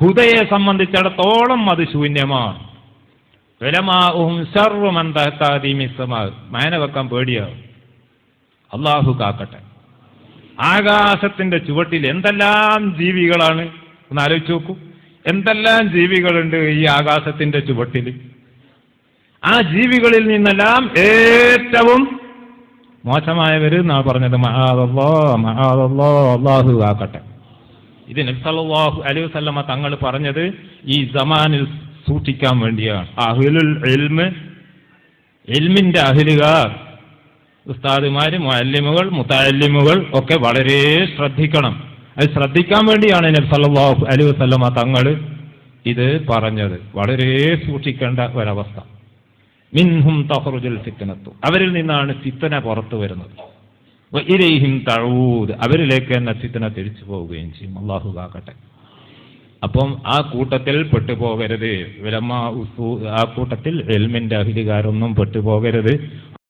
ഹുദയെ സംബന്ധിച്ചിടത്തോളം അത് ശൂന്യമാണ്. ഉലമാഉഹും ശർറു മൻ തഹ്ത മിസ്സമാ. മാന വെക്കാൻ പേടിയാവും. അല്ലാഹു കാക്കട്ടെ. ആകാശത്തിന്റെ ചുവട്ടിൽ എന്തെല്ലാം ജീവികളാണ്, ഒന്ന് ആലോചിച്ച് നോക്കൂ. എന്തെല്ലാം ജീവികളുണ്ട് ഈ ആകാശത്തിന്റെ ചുവട്ടിൽ. ആ ജീവികളിൽ നിന്നെല്ലാം ഏറ്റവും മോശമായവര് എന്നാ പറഞ്ഞത്. അല്ലാഹു കാക്കട്ടെ. ഇത് നബി സല്ലല്ലാഹു അലൈഹി വസല്ലമ തങ്ങൾ പറഞ്ഞത് ഈ സമാനിൽ സൂക്ഷിക്കാൻ വേണ്ടിയാണ്. അഹ്ലുൽ ഇൽമ്, ഇൽമിന്റെ അഹ്ലുകാർ, ഉസ്താദുമാര്, മുഅല്ലിമുകൾ, മുതഅല്ലിമുകൾ ഒക്കെ വളരെ ശ്രദ്ധിക്കണം. അത് ശ്രദ്ധിക്കാൻ വേണ്ടിയാണ് നബി സല്ലല്ലാഹു അലൈഹി വസല്ലമ തങ്ങൾ ഇത് പറഞ്ഞത്. വളരെ സൂക്ഷിക്കേണ്ട ഒരവസ്ഥ. മിൻഹും തഖ്റുജുൽ ഫിത്നത്തു, അവരിൽ നിന്നാണ് ഫിത്ന പുറത്തു വരുന്നത്. വഇലൈഹിം തഊദ്, അവരിലേക്ക് തന്നെ ഫിത്ന തിരിച്ചു പോവുകയും ചെയ്യും. അല്ലാഹു കാക്കട്ടെ. അപ്പം ആ കൂട്ടത്തിൽ പെട്ടുപോകരുത്. ഉലമാ ആ കൂട്ടത്തിൽ ഇൽമിന്റെ അഹ്ലുകാരൊന്നും പെട്ടുപോകരുത്.